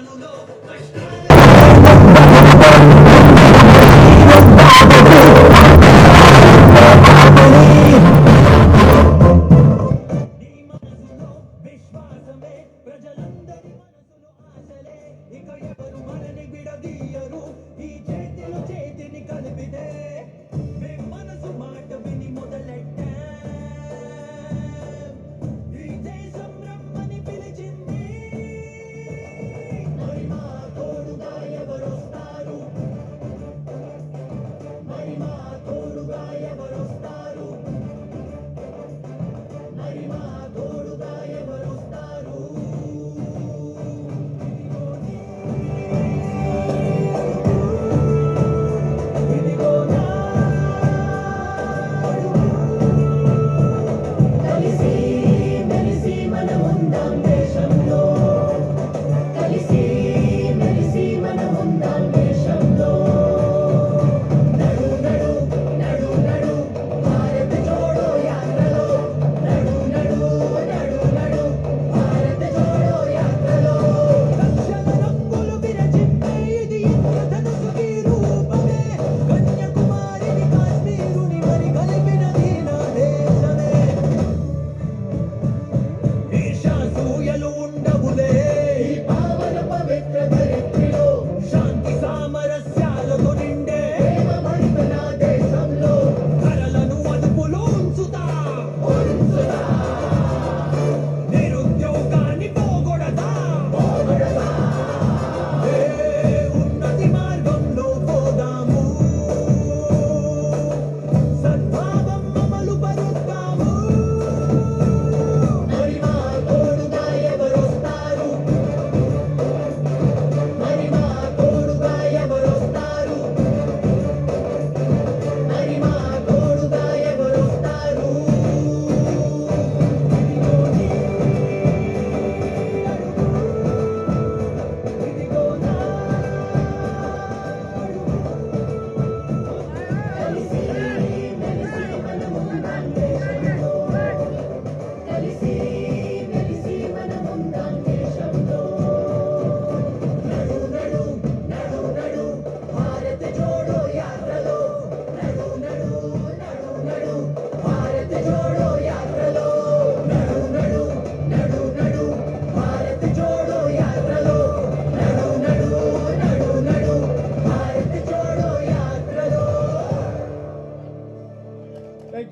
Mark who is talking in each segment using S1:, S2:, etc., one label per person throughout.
S1: Thank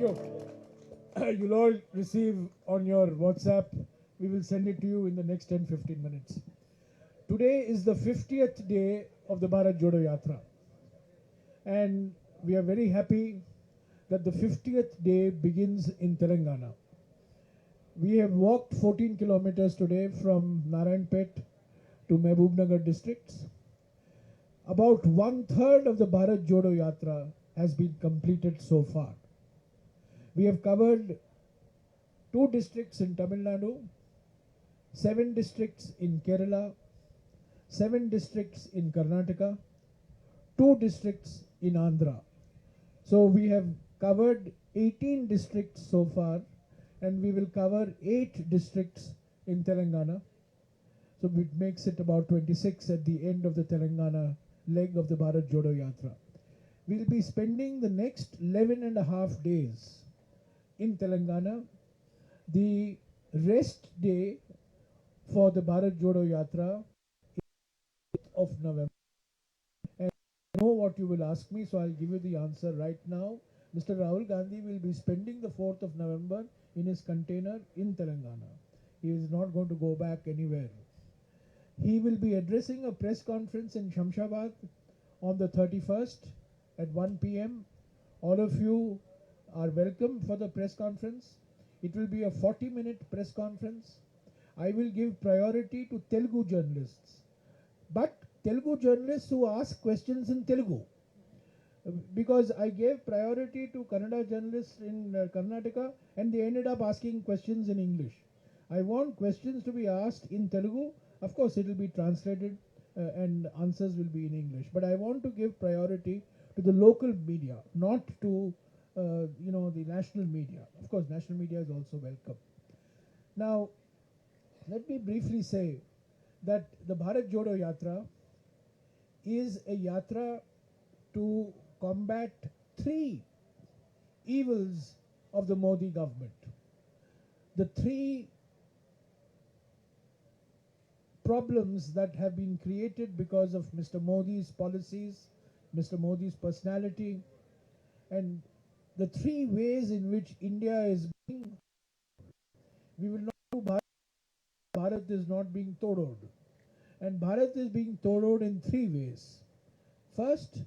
S1: you. You'll all receive on your WhatsApp. We will send it to you in the next 10-15 minutes. Today is the 50th day of the Bharat Jodo Yatra. And we are very happy that the 50th day begins in Telangana. We have walked 14 kilometers today from Narayanpet to Mehbubnagar districts. About 1/3 of the Bharat Jodo Yatra has been completed so far. We have covered 2 districts in Tamil Nadu, 7 districts in Kerala, 7 districts in Karnataka, 2 districts in Andhra. So we have covered 18 districts so far, and we will cover 8 districts in Telangana. So it makes it about 26 at the end of the Telangana leg of the Bharat Jodo Yatra. We'll be spending the next 11.5 days in Telangana. The rest day for the Bharat Jodo Yatra is 8th of November. And I know what you will ask me, so I'll give you the answer right now. Mr. Rahul Gandhi will be spending the 4th of November in his container in Telangana. He is not going to go back anywhere. He will be addressing a press conference in Shamshabad on the 31st at 1 p.m. All of you are welcome for the press conference. It will be a 40-minute press conference. I will give priority to Telugu journalists, but Telugu journalists who ask questions in Telugu, because I gave priority to Kannada journalists in Karnataka, and they ended up asking questions in English. I want questions to be asked in Telugu. Of course, it will be translated and answers will be in English. But I want to give priority to the local media, not to the national media. Of course, national media is also welcome. Now, let me briefly say that the Bharat Jodo Yatra is a yatra to combat three evils of the Modi government. The three problems that have been created because of Mr. Modi's policies, Mr. Modi's personality, and the three ways in which India is being. We will not do Bharat. Bharat is not being todod. And Bharat is being todod in three ways. First,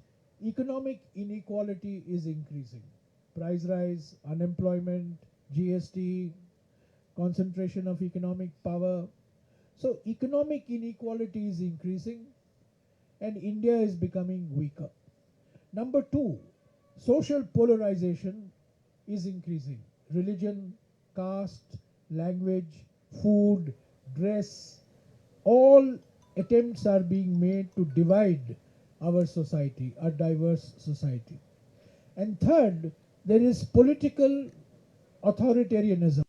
S1: economic inequality is increasing. Price rise, unemployment, GST, concentration of economic power. So economic inequality is increasing and India is becoming weaker. Number two, social polarization is increasing. Religion, caste, language, food, dress, all attempts are being made to divide our society, a diverse society. And third, there is political authoritarianism.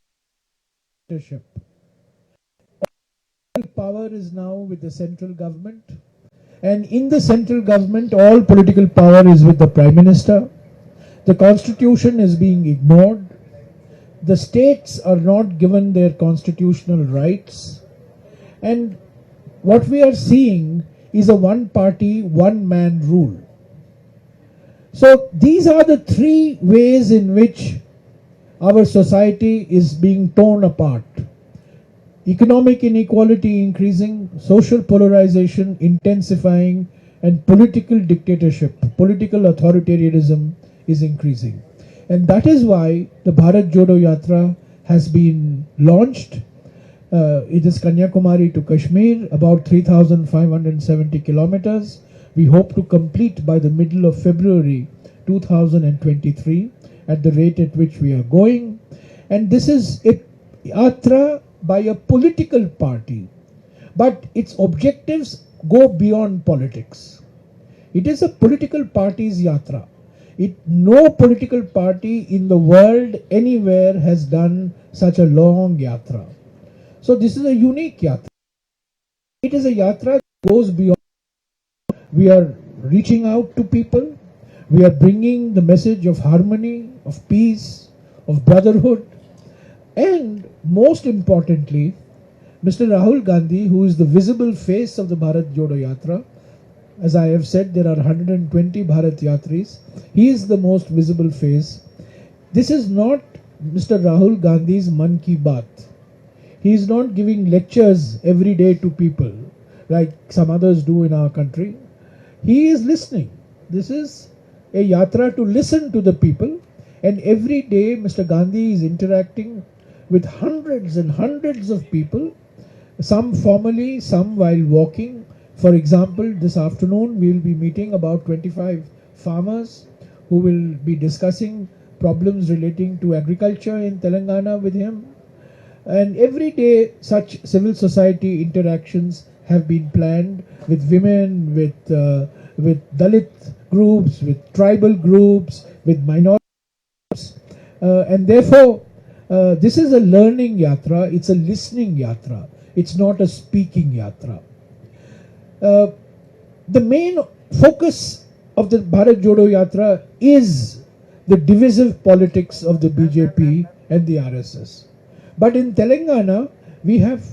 S1: Power is now with the central government, and in the central government all political power is with the Prime Minister. The constitution is being ignored. The states are not given their constitutional rights, and what we are seeing is a one party, one man rule. So these are the three ways in which our society is being torn apart. Economic inequality increasing, social polarization intensifying, and political dictatorship, political authoritarianism is increasing. And that is why the Bharat Jodo Yatra has been launched. It is Kanyakumari to Kashmir, about 3,570 kilometers. We hope to complete by the middle of February 2023 at the rate at which we are going. And this is a yatra by a political party, but its objectives go beyond politics. It is a political party's yatra. No political party in the world anywhere has done such a long yatra. So this is a unique yatra. It is a yatra that goes beyond. We are reaching out to people. We are bringing the message of harmony, of peace, of brotherhood. And most importantly, Mr. Rahul Gandhi, who is the visible face of the Bharat Jodo Yatra, as I have said, there are 120 Bharat Yatris. He is the most visible face. This is not Mr. Rahul Gandhi's Man Ki Baat. He is not giving lectures every day to people like some others do in our country. He is listening. This is a yatra to listen to the people, and every day Mr. Gandhi is interacting with hundreds and hundreds of people, some formally, some while walking. For example, this afternoon we will be meeting about 25 farmers who will be discussing problems relating to agriculture in Telangana with him. And every day such civil society interactions have been planned with women, with Dalit groups, with tribal groups, with minority groups. And therefore, this is a learning yatra, it's a listening yatra, it's not a speaking yatra. The main focus of the Bharat Jodo Yatra is the divisive politics of the BJP and the RSS. But in Telangana, we have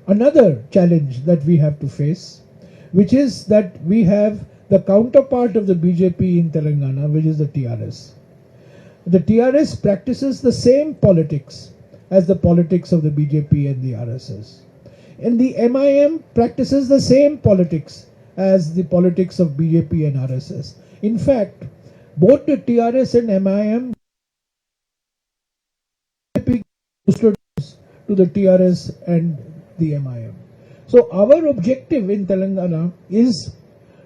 S1: another challenge that we have to face, which is that we have the counterpart of the BJP in Telangana, which is the TRS. The TRS practices the same politics as the politics of the BJP and the RSS. And the MIM practices the same politics as the politics of BJP and RSS. In fact, both the TRS and MIM to the TRS and the MIM. So our objective in Telangana is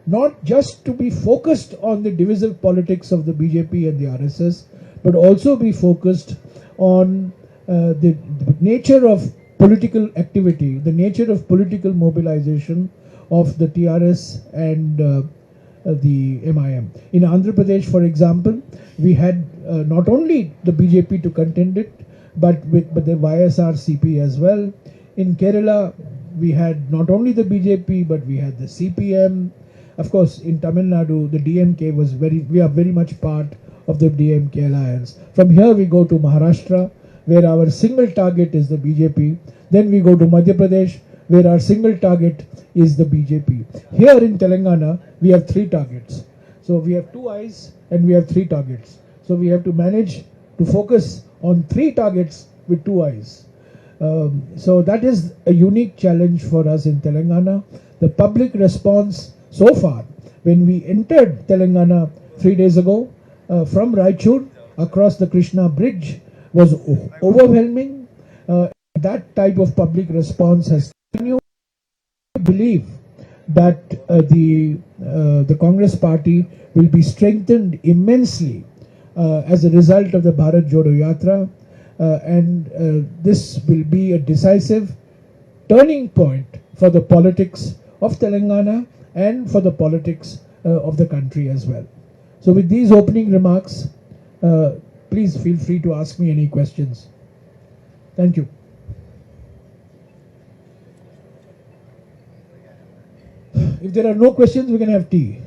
S1: not just to be focused on the divisive politics of the BJP and the RSS, but also be focused on the nature of political activity, the nature of political mobilization of the TRS and the MIM. In Andhra Pradesh, for example, we had not only the BJP to contend it, but the YSRCP as well. In Kerala, we had not only the BJP, but we had the CPM. Of course, in Tamil Nadu, the DMK we are very much part of the DMK alliance. From here we go to Maharashtra, where our single target is the BJP. Then we go to Madhya Pradesh, where our single target is the BJP. Here in Telangana, we have three targets. So we have two eyes and we have three targets. So we have to manage to focus on three targets with two eyes. So that is a unique challenge for us in Telangana. The public response so far, when we entered Telangana 3 days ago, from Raichur across the Krishna bridge, was overwhelming. That type of public response has continued. I believe that the Congress party will be strengthened immensely as a result of the Bharat Jodo Yatra, and this will be a decisive turning point for the politics of Telangana and for the politics of the country as well. So with these opening remarks, please feel free to ask me any questions. Thank you. If there are no questions, we can have tea.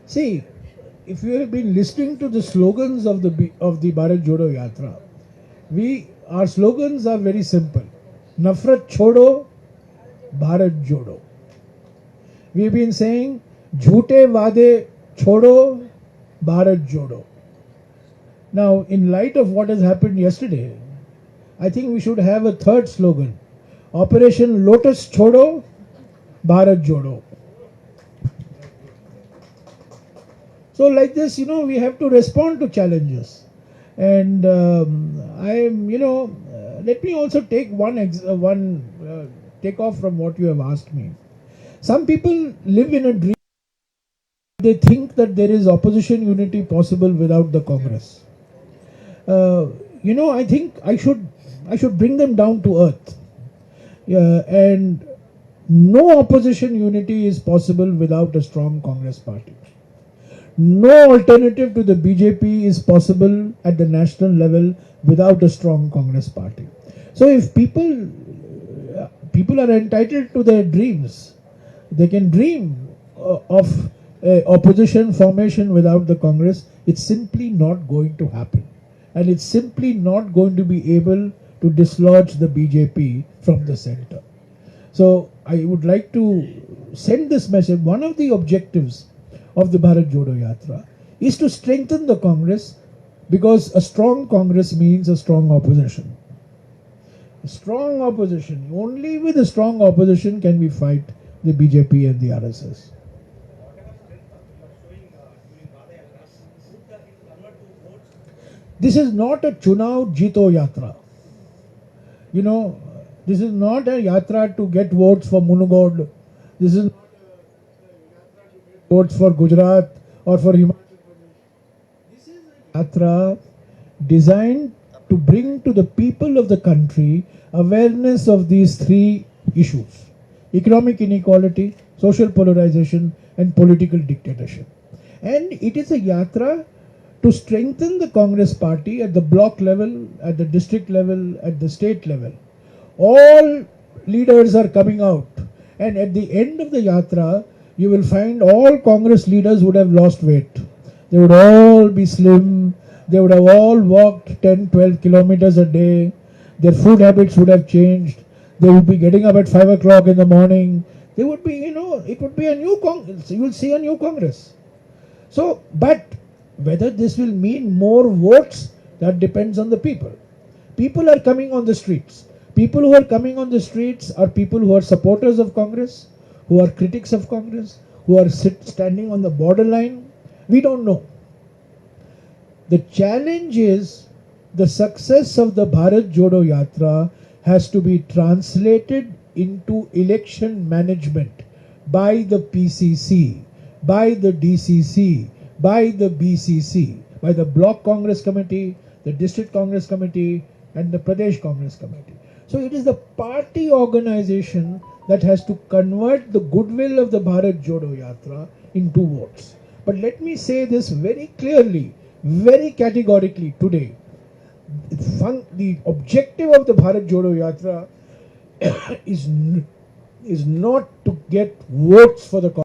S1: See, if you have been listening to the slogans of the Bharat Jodo Yatra, our slogans are very simple. Nafrat chodo, Bharat Jodo. We have been saying, Jhoote Vaade chodo, Bharat Jodo. Now, in light of what has happened yesterday, I think we should have a third slogan. Operation Lotus Chodo, Bharat Jodo. So like this, we have to respond to challenges. And let me also take take off from what you have asked me. Some people live in a dream. They think that there is opposition unity possible without the Congress. I think I should bring them down to earth. And no opposition unity is possible without a strong Congress party. No alternative to the BJP is possible at the national level without a strong Congress party. So if people are entitled to their dreams, they can dream of opposition formation without the Congress. It's simply not going to happen. And it's simply not going to be able to dislodge the BJP from the center. So I would like to send this message. One of the objectives of the Bharat Jodo Yatra is to strengthen the Congress, because a strong Congress means a strong opposition. A strong opposition. Only with a strong opposition can we fight the BJP and the RSS. This is not a Chunav Jito Yatra. This is not a Yatra to get votes for Munugod. This is not votes for Gujarat or for Himachal Pradesh. This is a Yatra designed to bring to the people of the country awareness of these three issues: economic inequality, social polarization, and political dictatorship. And it is a Yatra to strengthen the Congress party at the block level, at the district level, at the state level. All leaders are coming out, and at the end of the Yatra, you will find all Congress leaders would have lost weight. They would all be slim. They would have all walked 10, 12 kilometers a day. Their food habits would have changed. They would be getting up at 5 o'clock in the morning. They would be, it would be a new Congress. You will see a new Congress. So, but whether this will mean more votes, that depends on the people. People are coming on the streets. People who are coming on the streets are people who are supporters of Congress, who are critics of Congress, who are standing on the borderline. We don't know. The challenge is the success of the Bharat Jodo Yatra has to be translated into election management by the PCC, by the DCC, by the BCC, by the Block Congress Committee, the District Congress Committee, and the Pradesh Congress Committee. So it is the party organization that has to convert the goodwill of the Bharat Jodo Yatra into votes. But let me say this very clearly, very categorically today. The objective of the Bharat Jodo Yatra is not to get votes for the Congress.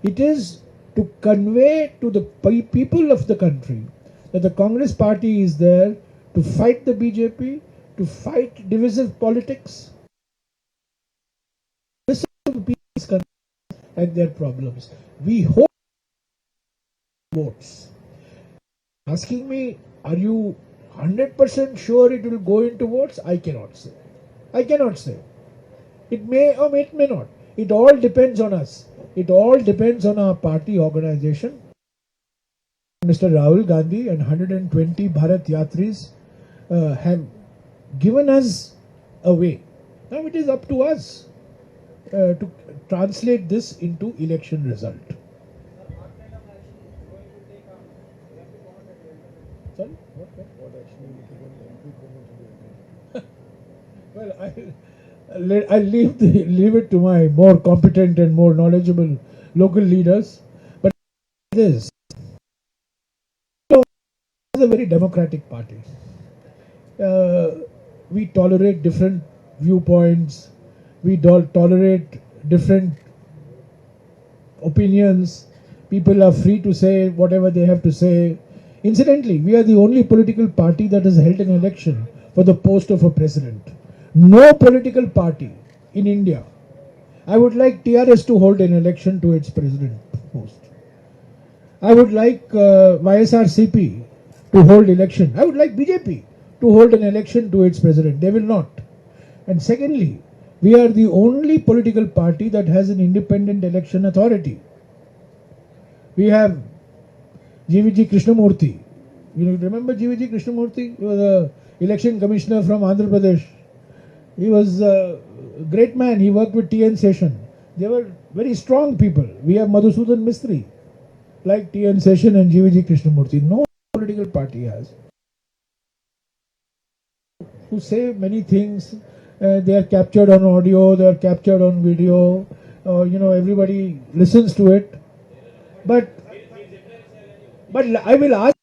S1: It is to convey to the people of the country that the Congress party is there to fight the BJP, to fight divisive politics, listen to the people's concerns and their problems. We hope votes. Asking me, are you 100% sure it will go into votes? I cannot say. I cannot say. It may or it may not. It all depends on us. It all depends on our party organization. Mr. Rahul Gandhi and 120 Bharat Yatris have given us a way. Now it is up to us to translate this into election result. Sorry? What action will be taken? Well, I'll leave it to my more competent and more knowledgeable local leaders. But this is a very democratic party. We tolerate different viewpoints. We tolerate different opinions. People are free to say whatever they have to say. Incidentally, we are the only political party that has held an election for the post of a president. No political party in India. I would like TRS to hold an election to its president post. I would like YSRCP to hold election. I would like BJP to hold an election to its president. They will not. And secondly, we are the only political party that has an independent election authority. We have GVG Krishnamurthy. You remember GVG Krishnamurthy? He was an election commissioner from Andhra Pradesh. He was a great man. He worked with TN Session. They were very strong people. We have Madhusudan Mistry, like TN Session and GVG Krishnamurthy. No political party has. Who say many things. They are captured on audio. They are captured on video. Everybody listens to it. But I will ask.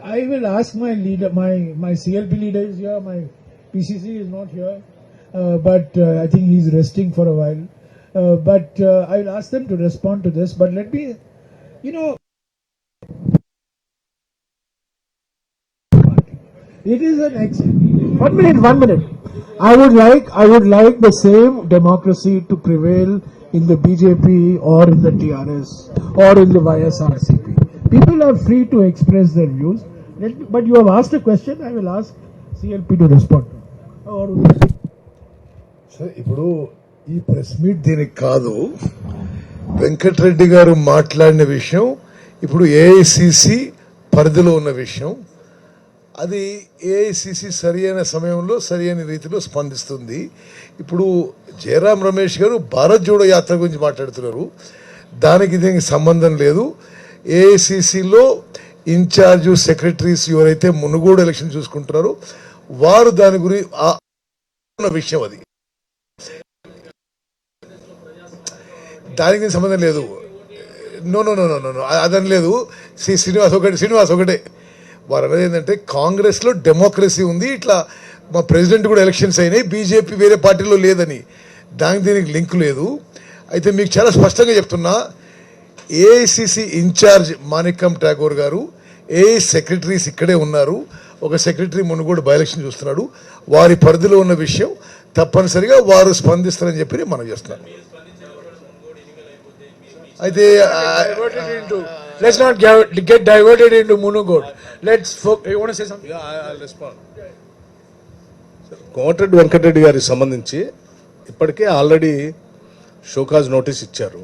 S1: I will ask my leader, my CLP leader is here, my PCC is not here, but I think he's resting for a while. But I will ask them to respond to this. But let me, it is an excellent. 1 minute. I would like the same democracy to prevail in the BJP or in the TRS or in the YSRCP. People are free to express their views. But you have asked a question, I will ask CLP to respond.
S2: Sir, ఇప్పుడు ఈ press meet దీనికి కాదు. వెంకటరెడ్డి గారు మాట్లాడిన విషయం ఇప్పుడు AICC పరిధిలో ఉన్న విషయం. అది ఏఐసిసి సరైన సమయంలో సరైన రీతిలో స్పందిస్తుంది. ఇప్పుడు జయరాం రమేష్ గారు భారత్ జోడో యాత్ర గురించి మాట్లాడుతున్నారు. దానికి దీనికి సంబంధం లేదు. ఏఐసిసిలో ఇన్ఛార్జ్ సెక్రటరీస్ ఎవరైతే మునుగోడు ఎలక్షన్ చూసుకుంటున్నారో వారు దాని గురించి విషయం అది. దానికి సంబంధం లేదు. నో అదని లేదు. శ్రీనివాస్ ఒకటే వారు అనేది ఏంటంటే కాంగ్రెస్లో డెమోక్రసీ ఉంది, ఇట్లా మా ప్రెసిడెంట్ కూడా ఎలక్షన్స్ అయినాయి, బీజేపీ వేరే పార్టీలో లేదని. దానికి దీనికి లింక్ లేదు. అయితే మీకు చాలా స్పష్టంగా చెప్తున్నా, ఏఐసిసి ఇన్ఛార్జ్ మాణిక్యం ఠాగూర్ గారు, ఏఐ సెక్రటరీస్ ఇక్కడే ఉన్నారు. ఒక సెక్రటరీ మునుగోడు బై ఎలక్షన్ చూస్తున్నాడు. వారి పరిధిలో ఉన్న విషయం తప్పనిసరిగా వారు స్పందిస్తారని చెప్పి మనం చేస్తున్నాం. అయితే
S1: let's not get diverted into Munugod. You want to say something?
S3: Yeah, I'll respond. Komatireddy Venkatareddy గారికి సంబంధించి ఇప్పటికే ఆల్రెడీ షోకాజ్ నోటీస్ ఇచ్చారు.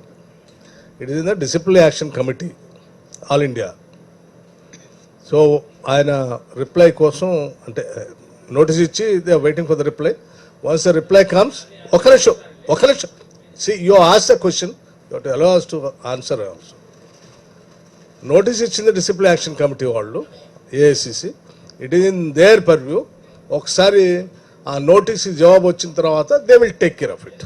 S3: It is in the disciplinary action committee all India. So ఆయన రిప్లై కోసం అంటే నోటీస్ ఇచ్చి they are waiting for the reply. Once the reply comes, ఒక నిమిషం see you ask the question, you have to allow us to answer also. Notice ఇచ్చింది discipline action committee వాళ్ళు, AICC. It is in their purview. ఒకసారి ఆ notice జవాబు వచ్చిన తర్వాత they will take care of it.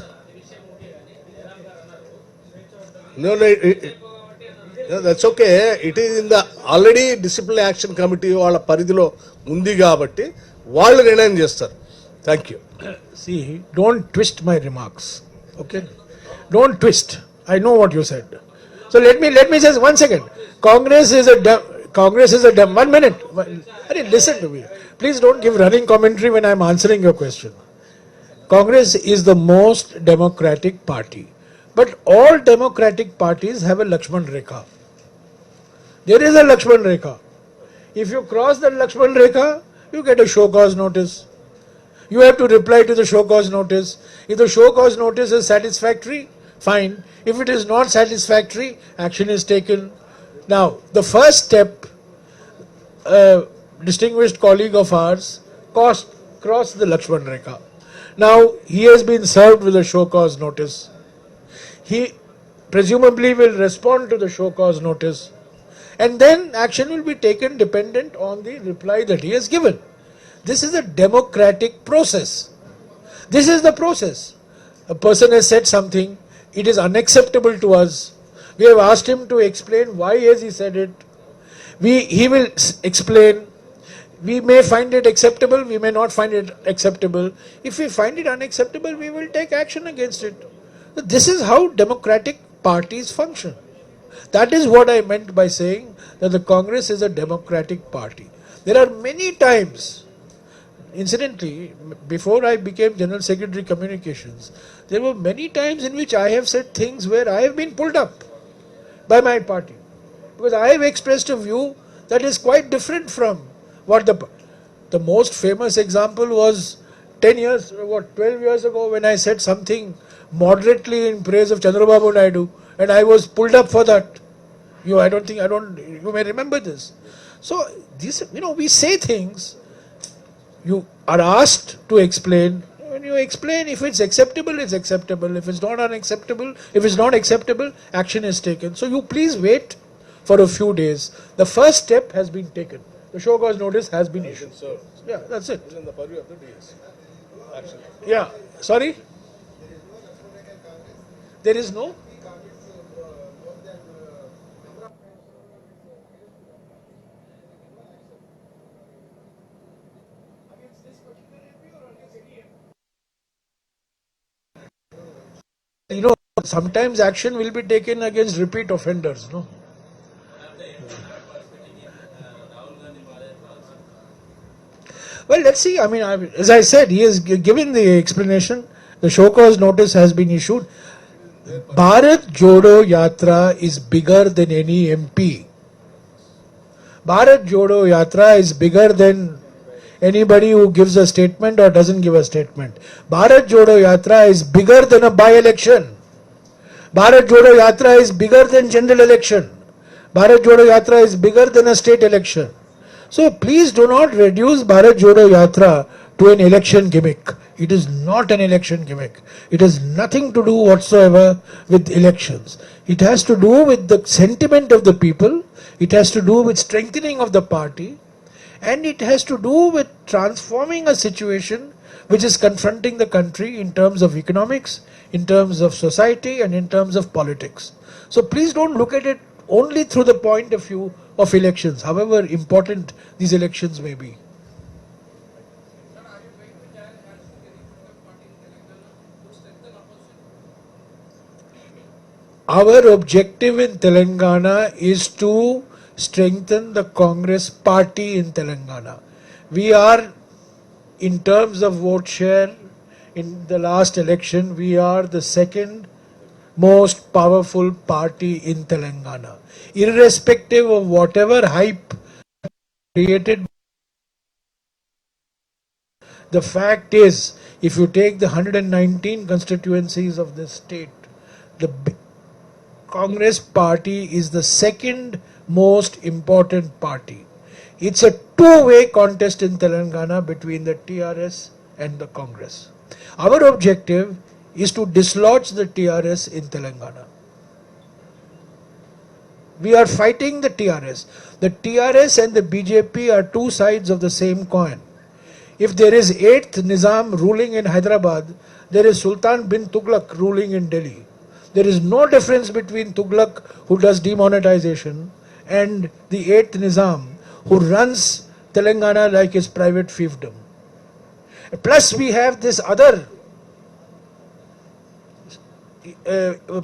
S3: That's okay. It is in the already discipline action committee వాళ్ళ పరిధిలో ఉంది కాబట్టి వాళ్ళు నిర్ణయం చేస్తారు. Thank you.
S1: See, don't twist my remarks. Okay? Don't twist. I know what you said. So let me just 1 second. Congress is a 1 minute. Listen to me. Please don't give running commentary when I am answering your question. Congress is the most democratic party. But all democratic parties have a Lakshman Rekha. There is a Lakshman Rekha. If you cross that Lakshman Rekha, you get a show cause notice. You have to reply to the show cause notice. If the show cause notice is satisfactory, fine. If it is not satisfactory, action is taken. Now, the first step, a distinguished colleague of ours crossed the Lakshman Rekha. Now, he has been served with a show cause notice. He presumably will respond to the show cause notice. And then action will be taken dependent on the reply that he has given. This is a democratic process. This is the process. A person has said something, it is unacceptable to us. We have asked him to explain why has he said it. He will explain. We may find it acceptable, we may not find it acceptable. If we find it unacceptable, we will take action against it. This is how democratic parties function. That is what I meant by saying that the Congress is a democratic party. There are many times, incidentally, before I became General Secretary Communications, there were many times in which I have said things where I have been pulled up by my party. Because I have expressed a view that is quite different from what the most famous example was 12 years ago when I said something moderately in praise of Chandrababu Naidu and I was pulled up for that. You may remember this. So, we say things. You are asked to explain. When you explain, if it's acceptable, it's acceptable. If it's not unacceptable, if it's not acceptable, action is taken. So you please wait for a few days. The first step has been taken. The show cause notice has been issued. Yeah, that's it.
S3: It is in the purview of the DS. Action.
S1: Yeah, sorry? There is no? Sometimes action will be taken against repeat offenders, no? Well, let's see. As I said, he has given the explanation. The show cause notice has been issued. Bharat Jodo Yatra is bigger than any MP. Bharat Jodo Yatra is bigger than anybody who gives a statement or doesn't give a statement. Bharat Jodo Yatra is bigger than a by-election. Bharat Jodo Yatra is bigger than general election. Bharat Jodo Yatra is bigger than a state election. So please do not reduce Bharat Jodo Yatra to an election gimmick. It is not an election gimmick. It has nothing to do whatsoever with elections. It has to do with the sentiment of the people. It has to do with strengthening of the party. And it has to do with transforming a situation which is confronting the country in terms of economics, in terms of society, and in terms of politics. So please don't look at it only through the point of view of elections, however important these elections may be. Our objective in Telangana is to strengthen the Congress party in Telangana. We are, in terms of vote share, in the last election, we are the second most powerful party in Telangana. Irrespective of whatever hype created, the fact is, if you take the 119 constituencies of this state, the Congress party is the second most important party. It's a two-way contest in Telangana between the TRS and the Congress. Our objective is to dislodge the TRS in Telangana. We are fighting the TRS. The TRS and the BJP are two sides of the same coin. If there is 8th Nizam ruling in Hyderabad, there is Sultan bin Tughlaq ruling in Delhi. There is no difference between Tughlaq, who does demonetization, and the 8th Nizam, who runs Telangana like his private fiefdom. Plus, we have this other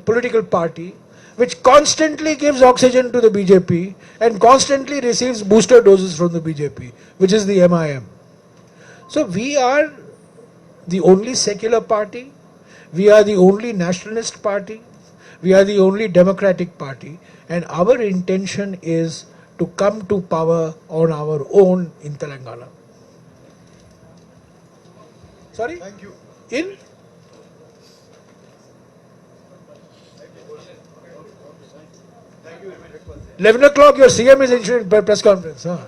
S1: political party which constantly gives oxygen to the BJP and constantly receives booster doses from the BJP, which is the MIM. So we are the only secular party, we are the only nationalist party, we are the only democratic party, and our intention is to come to power on our own in Telangana. Sorry?
S2: Thank you.
S1: In?
S2: Thank you very much.
S1: 11 o'clock, your CM is issuing press conference. Huh?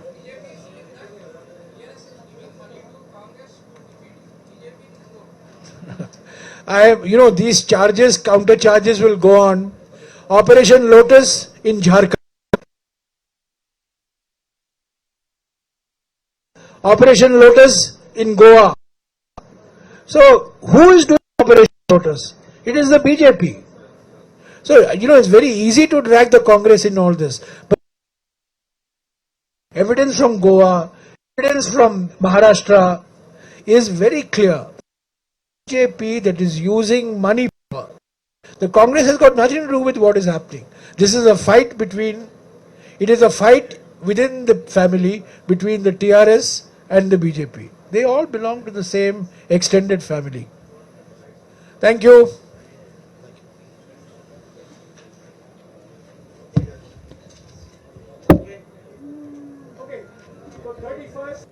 S1: These charges, counter charges will go on. Operation Lotus in Jharkhand. Operation Lotus in Goa. So, who is doing Operation Lotus? It is the BJP. So, it's very easy to drag the Congress in all this. But evidence from Goa, evidence from Maharashtra is very clear. BJP that is using money power. The Congress has got nothing to do with what is happening. This is a fight it is a fight within the family between the TRS and the BJP. They all belong to the same extended family. Thank you. Okay. For 31st.